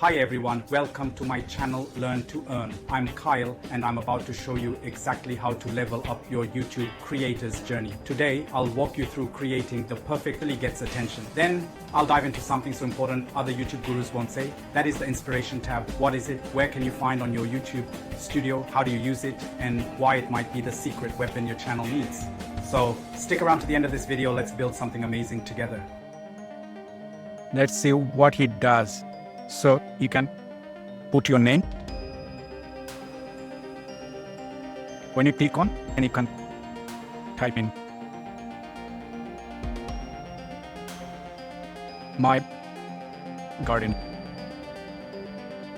Hi everyone, welcome to my channel Learn to Earn. I'm Kyle and I'm about to show you exactly how to level up your YouTube creator's journey. Today, I'll walk you through creating the perfectly gets attention. Then I'll dive into something so important other YouTube gurus won't say. That is the inspiration tab. What is it? Where can you find on your YouTube studio? How do you use it? And why it might be the secret weapon your channel needs. So stick around to the end of this video. Let's build something amazing together. Let's see what he does. So you can put your name. When you click on, and you can type in my garden.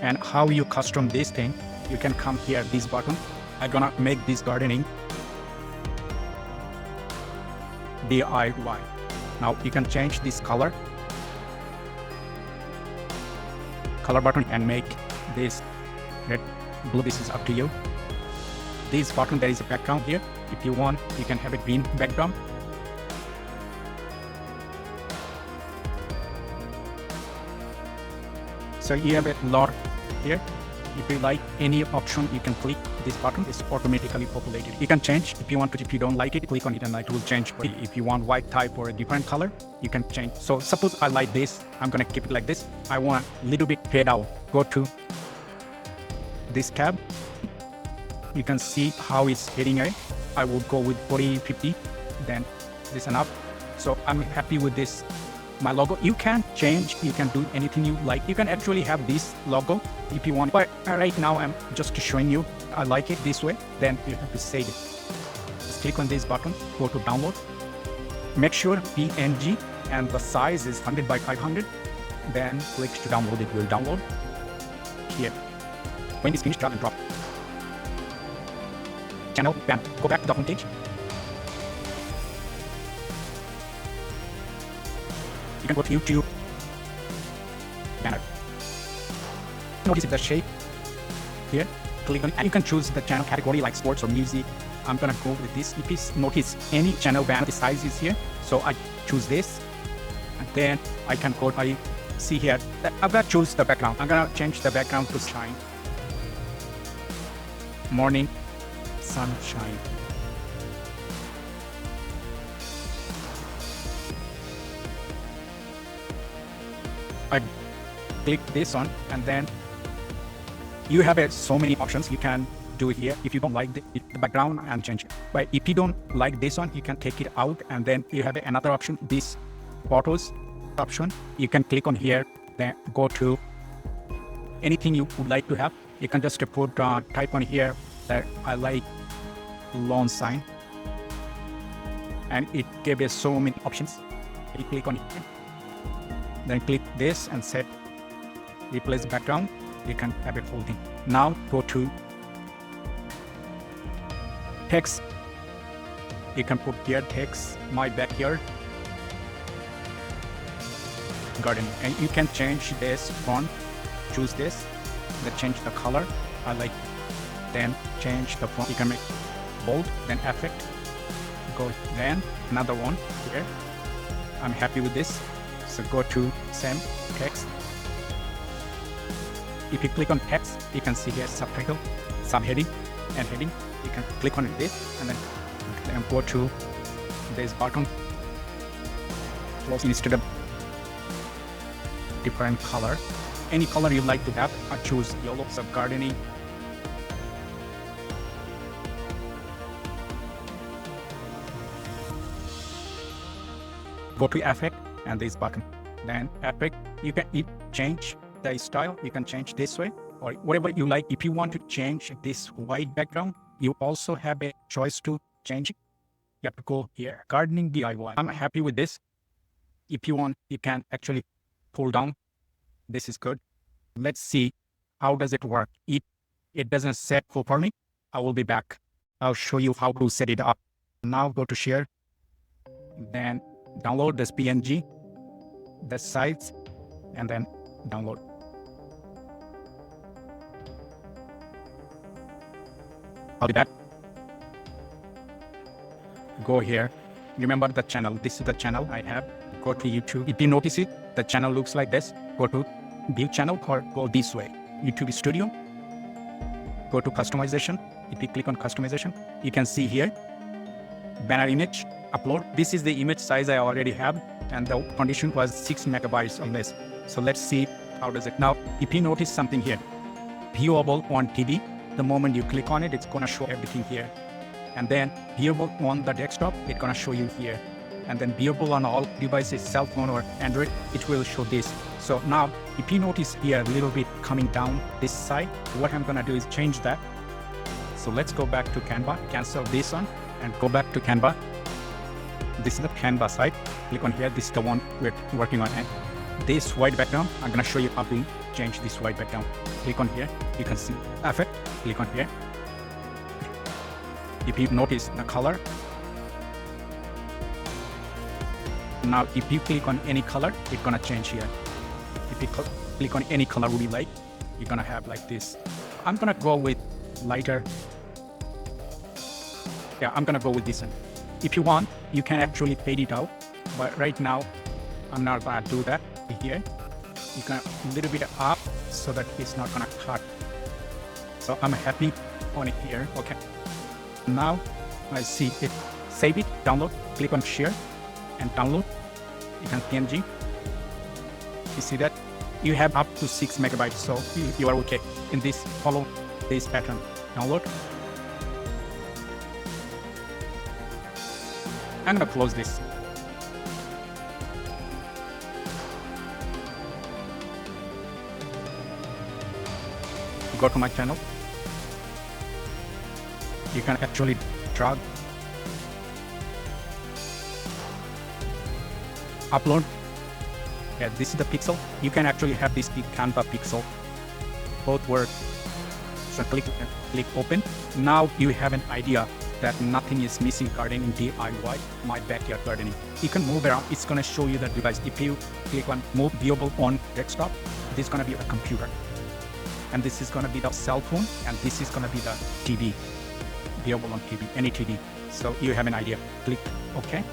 And how you custom this thing, you can come here, this button. I'm gonna make this gardening DIY. Now you can change this color button and make this red, blue. This is up to you. This button, there is a background here. If you want, you can have a green background. So you have a lot here. If you like any option, you can click this button. It's automatically populated. You can change if you want to. If you don't like it, click on it and it will change. If you want white type or a different color, you can change. So suppose I like this, I'm gonna keep it like this. I want a little bit fade out. Go to this tab. You can see how it's fading away. I will go with 40, 50, then this enough. So I'm happy with this. My logo, you can change, you can do anything you like. You can actually have this logo if you want, but right now I'm just showing you, I like it this way, then you have to save it. Just click on this button, go to download. Make sure PNG and the size is 100 by 500. Then click to download, it will download here. When it's finished, drag and drop. Channel, bam, go back to the home page. You can go to YouTube banner. Notice the shape here. Click on it and you can choose the channel category like sports or music. I'm gonna go with this. If you notice any channel banner, the size is here. So I choose this and then I can go, I see here that I'm gonna choose the background. I'm gonna change the background to shine. Morning sunshine. I click this on and then you have so many options. You can do it here. If you don't like the background and change it. But if you don't like this one, you can take it out and then you have another option, this photos option. You can click on here, then go to anything you would like to have. You can just put, type on here that I like lawn sign. And it gave us so many options. You click on it. Then click this and set replace background. You can have it full thing. Now go to text. You can put here text, my backyard garden. And you can change this font, choose this, then change the color. I like, then change the font. You can make bold, then effect. Go then another one here. I'm happy with this. So go to same text. If you click on text, you can see here subtitle, subheading, and heading. You can click on this and then go to this button. Close instead of different color. Any color you like to have, I choose yellow, so gardening. Go to effect and this button. Then effect, you can change the style. You can change this way or whatever you like. If you want to change this white background, you also have a choice to change it. You have to go here, gardening DIY. I'm happy with this. If you want, you can actually pull down. This is good. Let's see how does it work. If it doesn't set for me, I will be back. I'll show you how to set it up. Now go to share, then download this PNG, the size, and then download. I'll be back. Go here. Remember the channel. This is the channel I have. Go to YouTube. If you notice it, the channel looks like this. Go to view channel or go this way. YouTube Studio, go to customization. If you click on customization, you can see here, banner image, upload. This is the image size I already have, and the condition was 6 megabytes or less. So let's see how does it. Now, if you notice something here, viewable on TV, the moment you click on it, it's gonna show everything here. And then viewable on the desktop, it's gonna show you here. And then viewable on all devices, cell phone or Android, it will show this. So now, if you notice here a little bit coming down this side, what I'm gonna do is change that. So let's go back to Canva, cancel this one, and go back to Canva. This is the Canva site. Click on here. This is the one we're working on. And this white background, I'm gonna show you how to change this white background. Click on here. You can see effect. Click on here. If you notice the color, now if you click on any color, it's gonna change here. If you click on any color we like, you're gonna have like this. I'm gonna go with lighter. Yeah, I'm gonna go with this one. If you want, you can actually fade it out, but right now, I'm not gonna do that. Here, you can a little bit up so that it's not gonna cut. So I'm happy on it here. Okay. Now I see it. Save it, download, click on share and download. You can PNG. You see that? You have up to 6 megabytes, so you are okay. In this, follow this pattern. Download. I'm gonna close this. Go to my channel. You can actually drag, upload. Yeah, this is the pixel. You can actually have this big Canva pixel. Both work. So click open. Now you have an idea that nothing is missing gardening DIY, my backyard gardening. You can move around. It's gonna show you the device. If you click on move viewable on desktop, this is gonna be a computer. And this is gonna be the cell phone, and this is gonna be the TV, viewable on TV, any TV. So you have an idea. Click OK.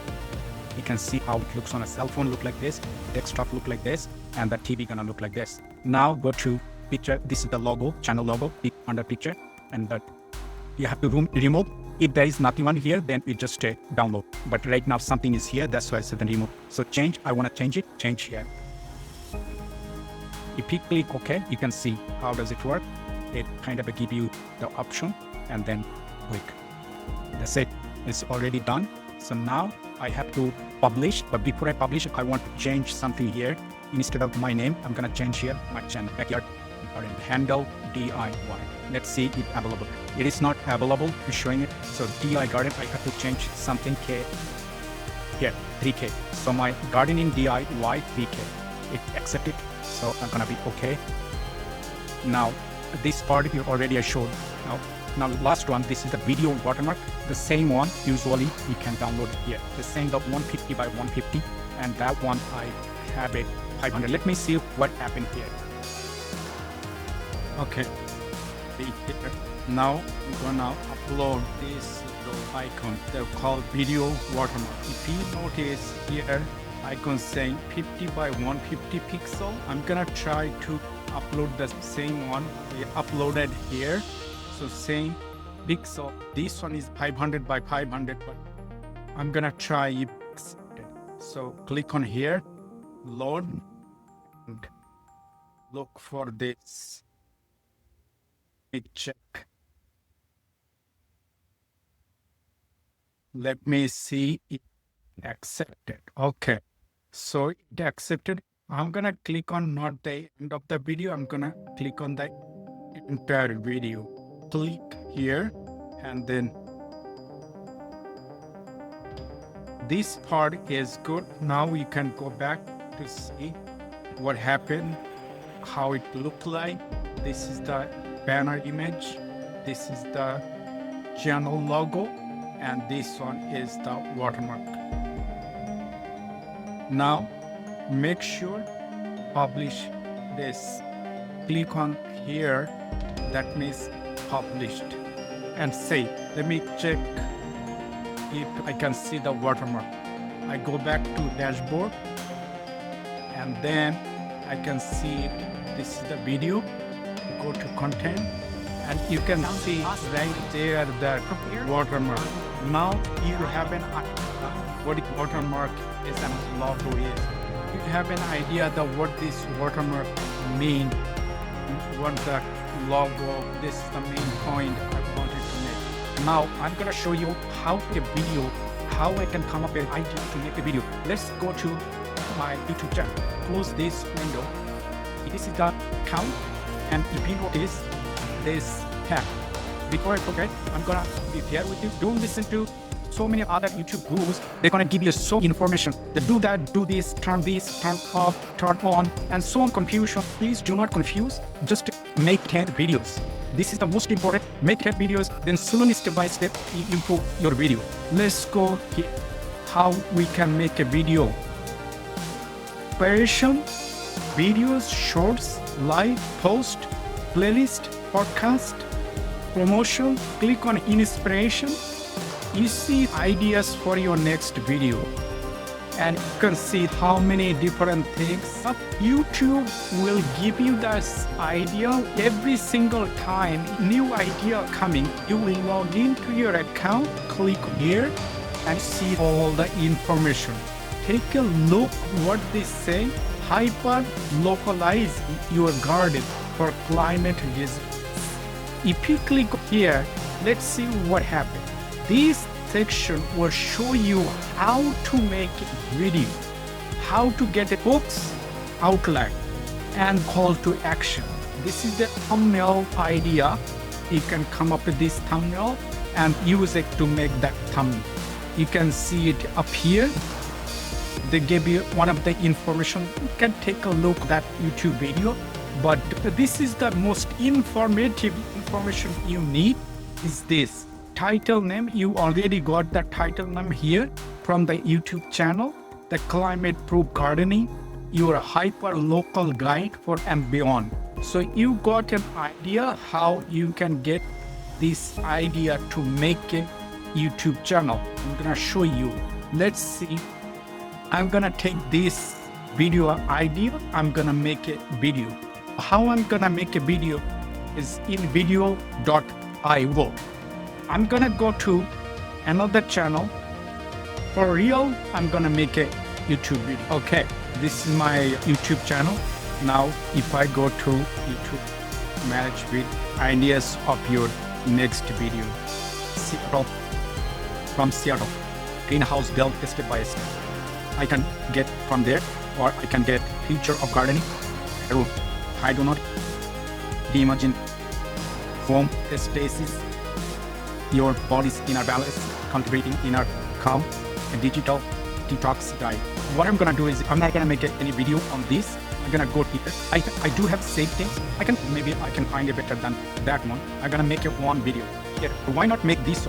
You can see how it looks on a cell phone, look like this, desktop look like this, and the TV gonna look like this. Now go to picture. This is the logo, channel logo, under picture, and that you have to remove. If there is nothing on here, then it just download. But right now something is here, that's why I said remove. So change, I wanna change it, change here. If you click OK, you can see how does it work. It kind of give you the option and then click. That's it, it's already done. So now I have to publish, but before I publish, I want to change something here. Instead of my name, I'm gonna change here my channel, backyard garden, handle DIY. Let's see it available. It is not available, it's showing it. So DIY garden, I have to change something K. Here, 3K. So my gardening DIY 3K. It accepted, so I'm gonna be okay. Now, this part you already I showed. Now last one, this is the video watermark. The same one, usually you can download it here. The same, the 150 by 150, and that one I have it 500. Let me see what happened here. Okay. Now I'm gonna upload this little icon. They're called video watermark. If you notice here, icon saying 50 by 150 pixel. I'm gonna try to upload the same one we uploaded here. So same pixel. This one is 500 by 500, but I'm gonna try it. So click on here, load, and look for this. Let me check. Let me see it accepted. Okay. So it accepted. I'm gonna click on not the end of the video. I'm gonna click on the entire video. Click here, and then this part is good. Now you can go back to see what happened, how it looked like. This is the banner image. This is the channel logo, and this one is the watermark. Now make sure publish this. Click on here, that means published, and say, let me check if I can see the watermark. I go back to dashboard, and then I can see it This is the video. Go to content, and you can see right there that watermark. Now you have an idea what watermark is and logo is. You have an idea that what this watermark mean, what the logo. This is the main point I wanted to make. Now I'm gonna show you how a video, how I can come up with an idea to make a video. Let's go to my YouTube channel. Close this window. This is the account, and if you notice this tab. Before I forget, I'm gonna be fair with you. Don't listen to so many other YouTube gurus. They're gonna give you so information. They do that, do this, turn off, turn on, and so on confusion. Please do not confuse. Just make 10 videos. This is the most important. Make 10 videos, then slowly step by step you improve your video. Let's go here. How we can make a video. Inspiration, videos, shorts, live, post, playlist, podcast, promotion. Click on inspiration. You see ideas for your next video, and you can see how many different things. YouTube will give you this idea every single time new idea coming. You will log into your account, click here, and see all the information. Take a look what they say. Hyper localize your garden for climate reasons. If you click here, let's see what happens. This section will show you how to make a video, how to get a box outline, and call to action. This is the thumbnail idea. You can come up with this thumbnail and use it to make that thumbnail. You can see it up here. They give you one of the information. You can take a look at that YouTube video, but this is the most informative information you need is this. Title name, you already got the title name here from the YouTube channel, the climate proof gardening, your hyper local guide for and beyond. So you got an idea how you can get this idea to make a YouTube channel. I'm gonna show you. Let's see. I'm gonna take this video idea. I'm gonna make a video. How I'm gonna make a video is in video.io. I'm gonna go to another channel. For real, I'm gonna make a YouTube video. Okay, this is my YouTube channel. Now, if I go to YouTube, manage with ideas of your next video. Seattle, from Seattle, greenhouse built step by step. I can get from there, or I can get future of gardening. I do not imagine home spaces. Your body's inner balance, cultivating inner calm, a digital detox guide. What I'm gonna do is I'm not gonna make any video on this. I'm gonna go here. I do have same things. Maybe I can find it better than that one. I'm gonna make one video here. Why not make this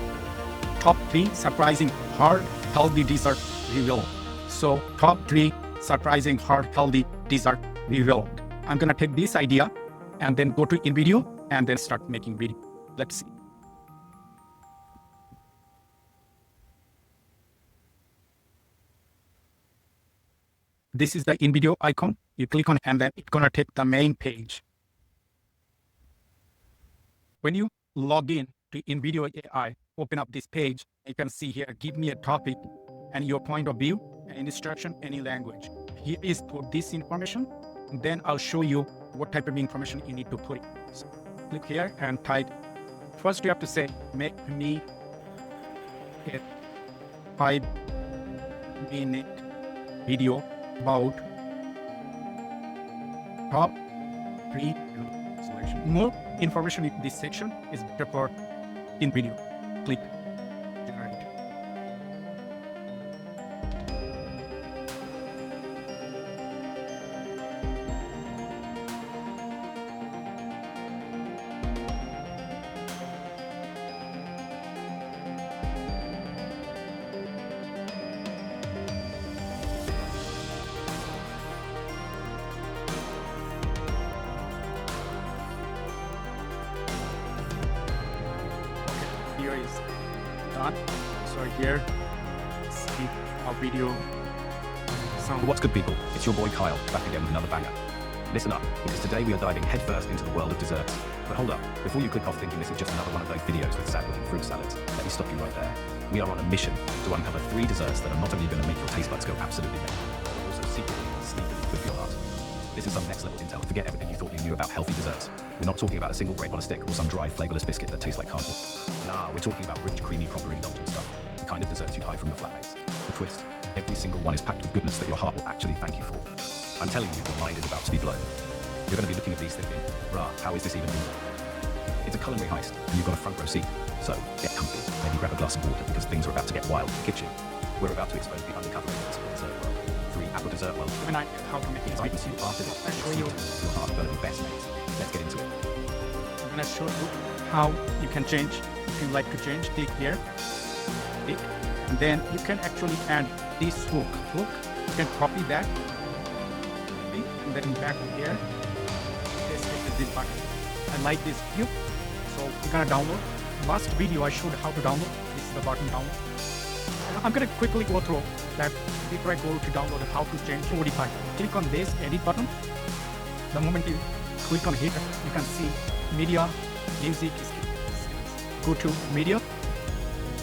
top 3 surprising hard healthy dessert reveal? So top 3 surprising hard healthy dessert reveal. I'm gonna take this idea and then go to in video and then start making video. Let's see. This is the in video icon. You click on it and then it's gonna take the main page. When you log in to InVideo AI, open up this page, you can see here, give me a topic and your point of view, and instruction, any language. Here is put this information, and then I'll show you what type of information you need to put. So click here and type. First you have to say, make me a 5-minute video about top 3 selection. More information in this section is better for in video. Click generate. Here is done. So here, see our video. What's good, people? It's your boy Kyle, back again with another banger. Listen up, because today we are diving headfirst into the world of desserts. But hold up, before you click off thinking this is just another one of those videos with sad-looking fruit salads, let me stop you right there. We are on a mission to uncover 3 desserts that are not only going to make your taste buds go absolutely mental, but also secretly, sneakily good for your heart. This is some next-level intel. Forget everything you thought you knew about healthy desserts. We're not talking about a single grape on a stick or some dry, flavorless biscuit that tastes like cardboard. Nah, we're talking about rich, creamy, proper indulgent stuff. The kind of desserts you hide from the flatmates. The twist, every single one is packed with goodness that your heart will actually thank you for. I'm telling you, your mind is about to be blown. You're going to be looking at these thinking, bruh, how is this even legal? It's a culinary heist, and you've got a front row seat. So, get comfy, maybe grab a glass of water, because things are about to get wild in the kitchen. We're about to expose the undercover layers of the dessert world. 3 apple dessert world. When I how to make it, I can see after this. I'll show you. Your heart going to be best mates. Let's get into it. I'm gonna show you how you can change. If you like to change, click here, click, and then you can actually add this hook. You can copy that, and then back here. This button. I like this view, so we're gonna download. Last video I showed how to download. This is the button download. And I'm gonna quickly go through that before I go to download how to change modify. Click on this edit button. The moment you click on here, you can see media, music. Go to media.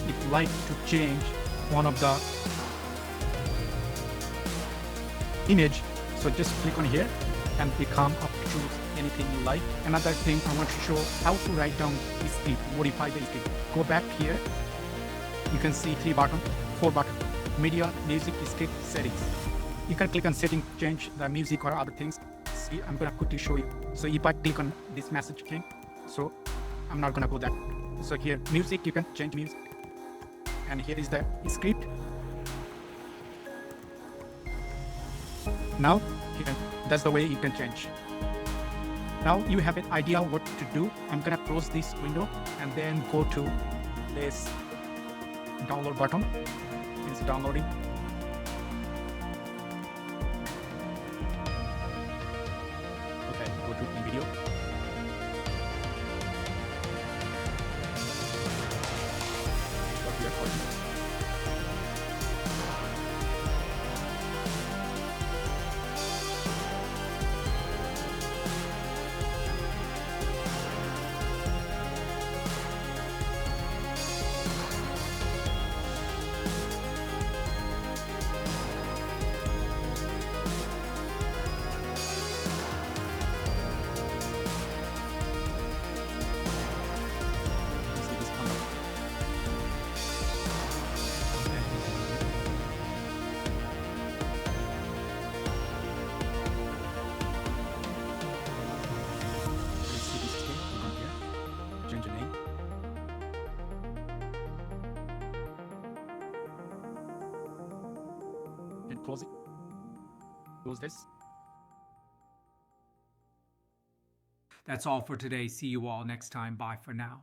If you like to change one of the image, so just click on here and become up to choose anything you like. Another thing I want to show how to write down the script, modify the script. Go back here. You can see 4 button, media, music, script, settings. You can click on setting, change the music or other things. See, I'm gonna quickly show you. So if I click on this message thing, so I'm not gonna go that. So here, music, you can change music. And here is the script. Now, here, that's the way you can change. Now you have an idea what to do. I'm gonna close this window and then go to this download button. It's downloading. Okay, go to video. What we are calling. Change the name. And close it. Close this. That's all for today. See you all next time. Bye for now.